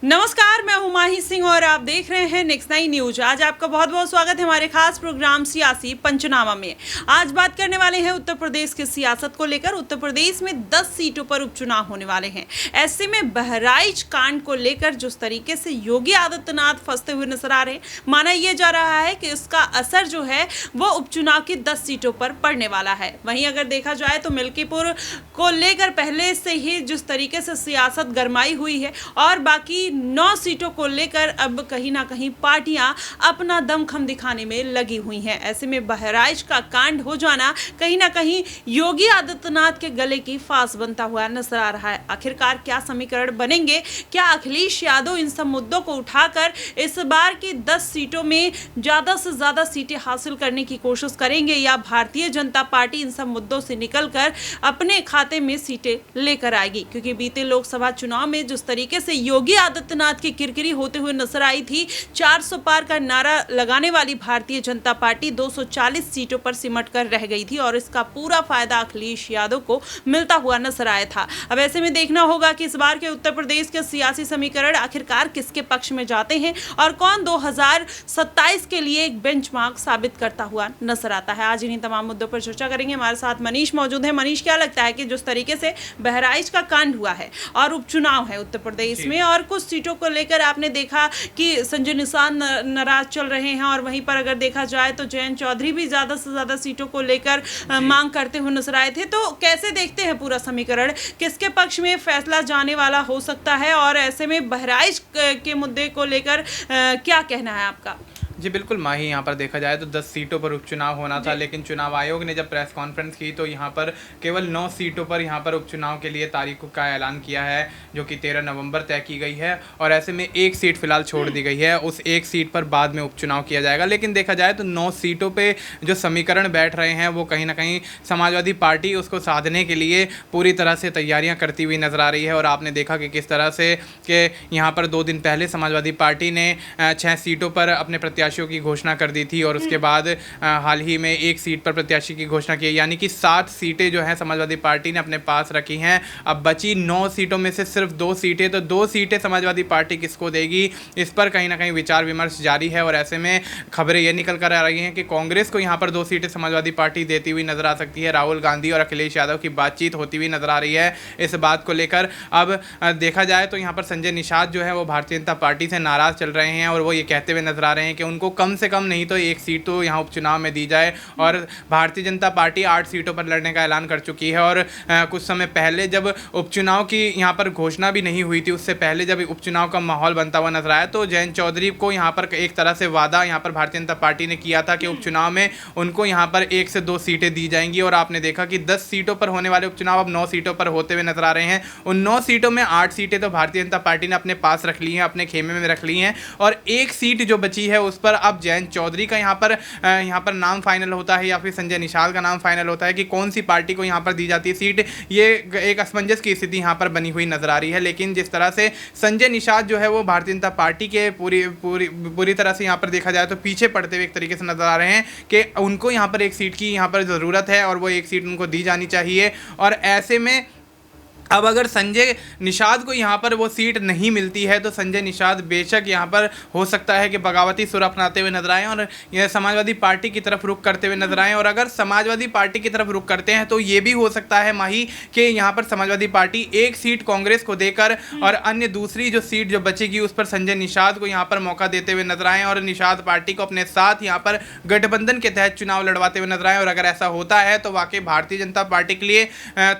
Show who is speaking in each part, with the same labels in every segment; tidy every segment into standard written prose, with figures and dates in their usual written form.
Speaker 1: नमस्कार, मैं हूं माही सिंह और आप देख रहे हैं नेक्स्ट 9 न्यूज। आज आपका बहुत बहुत स्वागत है हमारे खास प्रोग्राम सियासी पंचनामा में। आज बात करने वाले हैं उत्तर प्रदेश की सियासत को लेकर। उत्तर प्रदेश में 10 सीटों पर उपचुनाव होने वाले हैं। ऐसे में बहराइच कांड को लेकर जिस तरीके से योगी आदित्यनाथ फंसते हुए नजर आ रहे हैं, माना यह जा रहा है कि इसका असर जो है वो उपचुनाव की 10 सीटों पर पड़ने वाला है। वहीं अगर देखा जाए तो मिल्कीपुर को लेकर पहले से ही जिस तरीके से सियासत गरमाई हुई है और बाकी 9 सीटों को लेकर अब कहीं ना कहीं पार्टियां अपना दमखम दिखाने में लगी हुई हैं। ऐसे में बहराइच का कांड हो जाना कहीं ना कहीं योगी आदित्यनाथ के गले की फांस बनता हुआ नजर आ रहा है। आखिरकार क्या समीकरण बनेंगे? क्या अखिलेश यादव इन सब मुद्दों को उठाकर इस बार की 10 सीटों में ज्यादा से ज्यादा सीटें हासिल करने की कोशिश करेंगे, या भारतीय जनता पार्टी इन सब मुद्दों से निकलकर अपने खाते में सीटें लेकर आएगी? क्योंकि बीते लोकसभा चुनाव में जिस तरीके से योगी आदित्यनाथ की किरकिरी होते हुए नजर आई थी, 400 पार का नारा लगाने वाली भारतीय जनता पार्टी 240 सीटों पर सिमट कर रह गई थी और इसका पूरा फायदा अखिलेश यादव को मिलता हुआ नजर आया था। अब ऐसे में देखना होगा कि इस बार के उत्तर प्रदेश के सियासी समीकरण आखिरकार किसके पक्ष में जाते हैं और कौन 2027 के लिए एक बेंचमार्क साबित करता हुआ नजर आता है। आज इन्हीं तमाम मुद्दों पर चर्चा करेंगे। हमारे साथ मनीष मौजूद है। मनीष, क्या लगता है कि जिस तरीके से बहराइच का कांड हुआ है और उपचुनाव है उत्तर प्रदेश में और कुछ सीटों को लेकर आपने देखा कि संजय निषाद नाराज चल रहे हैं, और वहीं पर अगर देखा जाए तो जयंत चौधरी भी ज्यादा से ज्यादा सीटों को लेकर मांग करते हुए नजर आए थे, तो कैसे देखते हैं पूरा समीकरण? किसके पक्ष में फैसला जाने वाला हो सकता है और ऐसे में बहराइच के मुद्दे को लेकर क्या कहना है आपका?
Speaker 2: जी बिल्कुल माही, यहाँ पर देखा जाए तो 10 सीटों पर उपचुनाव होना था, लेकिन चुनाव आयोग ने जब प्रेस कॉन्फ्रेंस की तो यहाँ पर केवल 9 सीटों पर यहाँ पर उपचुनाव के लिए तारीखों का ऐलान किया है, जो कि 13 नवंबर तय की गई है। और ऐसे में एक सीट फिलहाल छोड़ दी गई है, उस एक सीट पर बाद में उपचुनाव किया जाएगा। लेकिन देखा जाए तो 9 सीटों पर जो समीकरण बैठ रहे हैं वो कहीं ना कहीं समाजवादी पार्टी उसको साधने के लिए पूरी तरह से तैयारियाँ करती हुई नजर आ रही है। और आपने देखा कि किस तरह से कि यहाँ पर 2 दिन पहले समाजवादी पार्टी ने 6 सीटों पर अपने प्रत्याशियों की घोषणा कर दी थी और उसके बाद हाल ही में एक सीट पर प्रत्याशी की घोषणा की, यानी कि 7 सीटें जो हैं समाजवादी पार्टी ने अपने पास रखी हैं। अब बची 9 सीटों में से सिर्फ 2 सीटें, तो 2 सीटें समाजवादी पार्टी किसको देगी, इस पर कहीं ना कहीं विचार विमर्श जारी है। और ऐसे में खबरें ये निकल कर आ रही हैं कि कांग्रेस को यहाँ पर 2 सीटें समाजवादी पार्टी देती हुई नजर आ सकती है। राहुल गांधी और अखिलेश यादव की बातचीत होती हुई नजर आ रही है इस बात को लेकर। अब देखा जाए तो यहाँ पर संजय निषाद जो है वो भारतीय जनता पार्टी से नाराज चल रहे हैं और वो ये कहते हुए नजर आ रहे हैं कि उनको कम से कम नहीं तो एक सीट तो यहाँ उपचुनाव में दी जाए। और भारतीय जनता पार्टी 8 सीटों पर लड़ने का ऐलान कर चुकी है। और कुछ समय पहले जब उपचुनाव की यहाँ पर घोषणा भी नहीं हुई थी, उससे पहले जब उपचुनाव का माहौल बनता हुआ नजर आया तो जयंत चौधरी को यहाँ पर एक तरह से वादा यहाँ पर भारतीय जनता पार्टी ने किया था कि उपचुनाव में उनको यहाँ पर 1 से 2 सीटें दी जाएंगी। और आपने देखा कि 10 सीटों पर होने वाले उपचुनाव अब 9 सीटों पर होते हुए नजर आ रहे हैं। उन 9 सीटों में 8 सीटें तो भारतीय जनता पार्टी ने अपने पास रख ली हैं, अपने खेमे में रख ली हैं, और एक सीट जो बची है उस पर अब जयंत चौधरी का यहाँ पर नाम फाइनल होता है या फिर संजय निषाद का नाम फाइनल होता है कि कौन सी पार्टी को यहाँ पर दी जाती है सीट। ये एक असमंजस की स्थिति यहाँ पर बनी हुई नजर आ रही है। लेकिन जिस तरह से संजय निषाद जो है वो भारतीय जनता पार्टी के पूरी तरह से यहाँ पर देखा जाए तो पीछे पड़ते हुए एक तरीके से नजर आ रहे हैं कि उनको यहाँ पर एक सीट की यहाँ पर ज़रूरत है और वो एक सीट उनको दी जानी चाहिए। और ऐसे में अब अगर संजय निषाद को यहाँ पर वो सीट नहीं मिलती है तो संजय निषाद बेशक यहाँ पर हो सकता है कि बगावती सुर अपनाते हुए नजर आएँ और यह समाजवादी पार्टी की तरफ रुख करते हुए नजर आएँ। और अगर समाजवादी पार्टी की तरफ रुख करते हैं तो ये भी हो सकता है माही कि यहाँ पर समाजवादी पार्टी एक सीट कांग्रेस को देकर और अन्य दूसरी जो सीट जो बचेगी उस पर संजय निषाद को यहाँ पर मौका देते हुए नजर आएँ और निषाद पार्टी को अपने साथ यहाँ पर गठबंधन के तहत चुनाव लड़वाते हुए नजर आएँ। और अगर ऐसा होता है तो वाकई भारतीय जनता पार्टी के लिए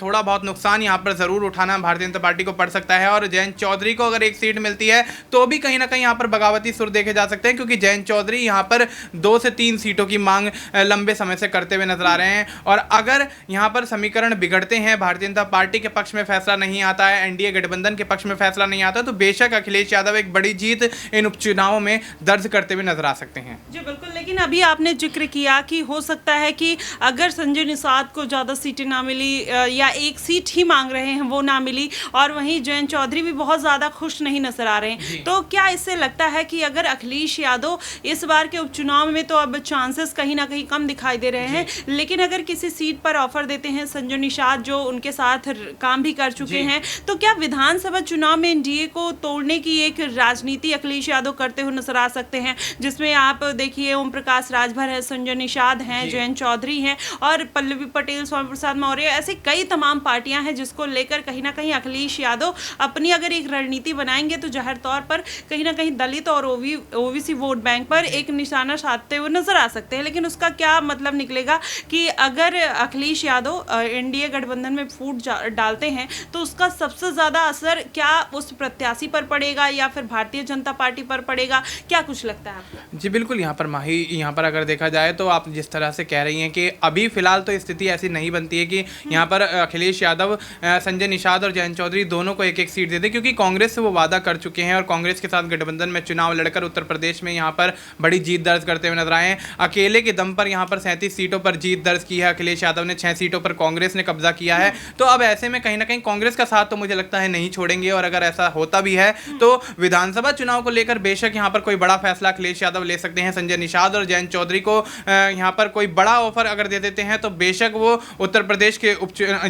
Speaker 2: थोड़ा बहुत नुकसान यहाँ पर जरूर उठाना भारतीय जनता पार्टी को पड़ सकता है। और जयंत चौधरी को अगर एक सीट मिलती है तो भी कहीं ना कहीं यहाँ पर बगावती सुर देखे जा सकते हैं, क्योंकि जयंत चौधरी यहाँ पर 2 से 3 सीटों की मांग लंबे समय से करते हुए नजर आ रहे हैं। और अगर यहाँ पर समीकरण बिगड़ते हैं, भारतीय जनता पार्टी के पक्ष में फैसला नहीं आता है, एनडीए गठबंधन के पक्ष में फैसला नहीं आता, तो बेशक अखिलेश यादव एक बड़ी जीत इन उपचुनावों में दर्ज करते हुए नजर आ सकते हैं।
Speaker 1: जी बिल्कुल, लेकिन अभी आपने जिक्र किया कि हो सकता है कि अगर संजय निषाद को ज़्यादा सीटें ना मिली या एक सीट ही मांग रहे हैं वो ना मिली, और वहीं जयंत चौधरी भी बहुत ज़्यादा खुश नहीं नजर आ रहे हैं। तो क्या इससे लगता है कि अगर अखिलेश यादव इस बार के उपचुनाव में, तो अब चांसेस कहीं ना कहीं कम दिखाई दे रहे हैं, लेकिन अगर किसी सीट पर ऑफर देते हैं संजय निषाद जो उनके साथ काम भी कर चुके हैं, तो क्या विधानसभा चुनाव में एनडीए को तोड़ने की एक राजनीति अखिलेश यादव करते हुए नजर आ सकते हैं, जिसमें आप देखिए ओम प्रकाश राजभर है, संजय निषाद हैं, जयंत चौधरी हैं और पल्लवी पटेल, स्वामी प्रसाद मौर्य, ऐसे कई तमाम पार्टियां हैं जिसको लेकर कहीं ना कहीं अखिलेश यादव अपनी अगर एक रणनीति बनाएंगे तो जाहिर तौर पर कहीं ना कहीं दलित और ओबीसी वोट बैंक पर एक निशाना साधते हुए नजर आ सकते हैं। लेकिन उसका क्या मतलब निकलेगा कि अगर अखिलेश यादव एनडीए गठबंधन में फूट डालते हैं तो उसका सबसे ज्यादा असर क्या उस प्रत्याशी पर पड़ेगा या फिर भारतीय जनता पार्टी पर पड़ेगा, क्या कुछ लगता है आपको?
Speaker 2: जी बिल्कुल, यहाँ पर माही, यहाँ पर अगर देखा जाए तो आप जिस तरह से कह रही हैं कि अभी फिलहाल तो स्थिति ऐसी नहीं बनती है कि यहाँ पर अखिलेश यादव, संजय निषाद और जयंत चौधरी दोनों को एक एक सीट दे दे, क्योंकि कांग्रेस से वो वादा कर चुके हैं और कांग्रेस के साथ गठबंधन में चुनाव लड़कर उत्तर प्रदेश में यहाँ पर बड़ी जीत दर्ज करते हुए नजर आए हैं। अकेले के दम पर यहाँ पर 37 सीटों पर जीत दर्ज की है अखिलेश यादव ने, 6 सीटों पर कांग्रेस ने कब्जा किया है। तो अब ऐसे में कहीं ना कहीं कांग्रेस का साथ तो मुझे लगता है नहीं छोड़ेंगे, और अगर ऐसा होता भी है तो विधानसभा चुनाव को लेकर बेशक यहाँ पर कोई बड़ा फैसला अखिलेश यादव ले सकते हैं। संजय निषाद और जयंत चौधरी को यहाँ पर कोई बड़ा ऑफर अगर दे देते हैं तो बेशक वो उत्तर प्रदेश के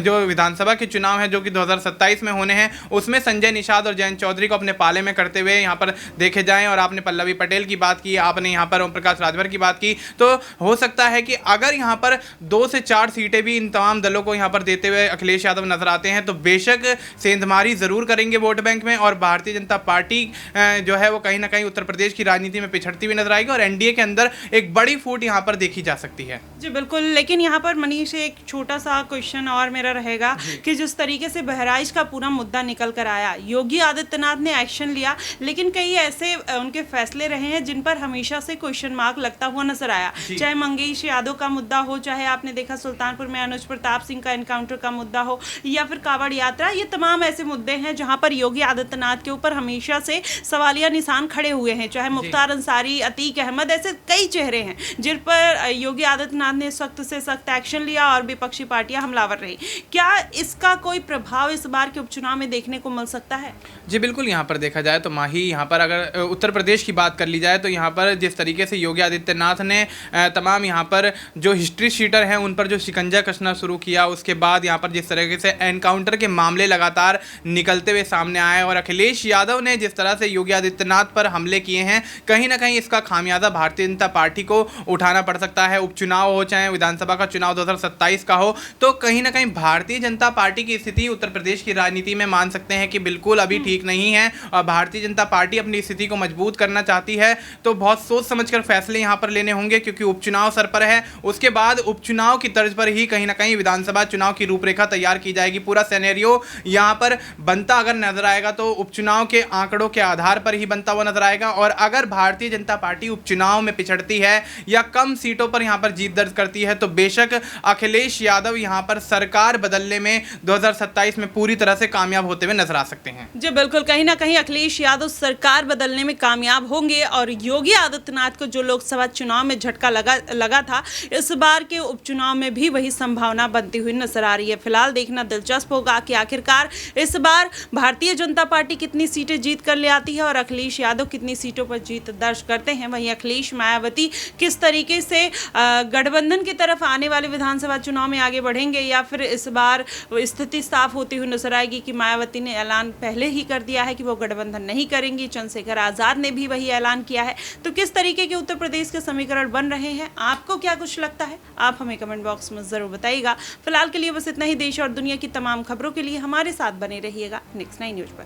Speaker 2: जो विधानसभा के चुनाव है जो कि 2027 में होने हैं, उसमें संजय निषाद और जयंत चौधरी को अपने पाले में करते हुए यहाँ पर देखे जाएं। और आपने पल्लवी पटेल की बात की, आपने यहाँ पर ओम प्रकाश राजभर की बात की, तो हो सकता है कि अगर यहाँ पर 2 से 4 सीटें भी इन तमाम दलों को यहाँ पर देते हुए अखिलेश यादव नजर आते हैं तो बेशक सेंधमारी जरूर करेंगे वोट बैंक में, और भारतीय जनता पार्टी जो है वो कहीं ना कहीं उत्तर प्रदेश की राजनीति में पिछड़ती हुई नजर आएगी और एनडीए के अंदर एक बड़ी फूट यहाँ पर देखी जा सकती है।
Speaker 1: जी बिल्कुल, लेकिन यहाँ पर मनीष एक छोटा सा क्वेश्चन और मेरा रहेगा कि जिस तरीके से बहराइच का पूरा मुद्दा निकल कर आया, योगी आदित्यनाथ ने एक्शन लिया, लेकिन कई ऐसे उनके फैसले रहे हैं जिन पर हमेशा से क्वेश्चन मार्क लगता हुआ नजर आया, चाहे मंगेश यादव का मुद्दा हो, चाहे आपने देखा सुल्तानपुर में अनुज प्रताप सिंह का एनकाउंटर का मुद्दा हो, या फिर कांवड़ यात्रा, ये तमाम ऐसे मुद्दे हैं जहां पर योगी आदित्यनाथ के ऊपर हमेशा से सवालिया निशान खड़े हुए हैं, चाहे मुख्तार अंसारी, अतीक अहमद, ऐसे कई चेहरे हैं जिन पर योगी आदित्यनाथ ने सख्त से सख्त एक्शन लिया और विपक्षी पार्टियां हमलावर रही। क्या इसका कोई प्रभाव इस बार के उपचुनाव में देखने को मिल सकता है?
Speaker 2: जी बिल्कुल, यहाँ पर देखा जाए तो माही, यहाँ पर अगर उत्तर प्रदेश की बात कर ली जाए तो यहाँ पर जिस तरीके से योगी आदित्यनाथ ने तमाम यहाँ पर जो हिस्ट्री शीटर हैं उन पर जो शिकंजा कसना शुरू किया, उसके बाद यहाँ पर जिस तरीके से एनकाउंटर के मामले लगातार निकलते हुए सामने आए और अखिलेश यादव ने जिस तरह से योगी आदित्यनाथ पर हमले किए हैं, कहीं ना कहीं इसका खामियाजा भारतीय जनता पार्टी को उठाना पड़ सकता है। उपचुनाव हो चाहे विधानसभा का चुनाव 2027 का हो, तो कहीं ना कहीं भारतीय जनता पार्टी की स्थिति उत्तर प्रदेश की राजनीति में मान सकते हैं कि बिल्कुल अभी ठीक नहीं है, और भारतीय जनता पार्टी अपनी स्थिति को मजबूत करना चाहती है तो बहुत सोच समझकर फैसले यहाँ पर लेने होंगे, क्योंकि उपचुनाव सर पर है। उसके बाद उपचुनाव की तर्ज पर ही कहीं ना कहीं विधानसभा चुनाव की रूपरेखा तैयार की जाएगी। पूरा सिनेरियो यहाँ पर बनता अगर नजर आएगा तो उपचुनाव के आंकड़ों के आधार पर ही बनता हुआ नजर आएगा, और अगर भारतीय जनता पार्टी उपचुनाव में पिछड़ती है या कम सीटों पर यहाँ पर जीत दर्ज करती है तो बेशक अखिलेश यादव यहाँ पर सरकार बदलने में 2027 में पूरी तरह से कामयाब होते हुए नजर आ सकते हैं।
Speaker 1: जी बिल्कुल, कहीं ना कहीं अखिलेश यादव सरकार बदलने में कामयाब होंगे, और योगी आदित्यनाथ को जो लोकसभा चुनाव में झटका लगा था, इस बार के उपचुनाव में भी वही संभावना बनती हुई नजर आ रही है। फिलहाल देखना दिलचस्प होगा कि आखिरकार इस बार भारतीय जनता पार्टी कितनी सीटें जीत कर ले आती है और अखिलेश यादव कितनी सीटों पर जीत दर्ज करते हैं। वहीं अखिलेश मायावती किस तरीके से गठबंधन की तरफ आने वाले विधानसभा चुनाव में आगे बढ़ेंगे, या फिर इस बार स्थिति साफ होती हुई नजर आएगी कि मायावती ने ऐलान पहले ही कर दिया है कि वो गठबंधन नहीं करेंगी, चंद्रशेखर आजाद ने भी वही ऐलान किया है। तो किस तरीके के उत्तर प्रदेश के समीकरण बन रहे हैं, आपको क्या कुछ लगता है, आप हमें कमेंट बॉक्स में जरूर बताइएगा। फिलहाल के लिए बस इतना ही। देश और दुनिया की तमाम खबरों के लिए हमारे साथ बने रहिएगा नेक्स्ट 9 न्यूज पर।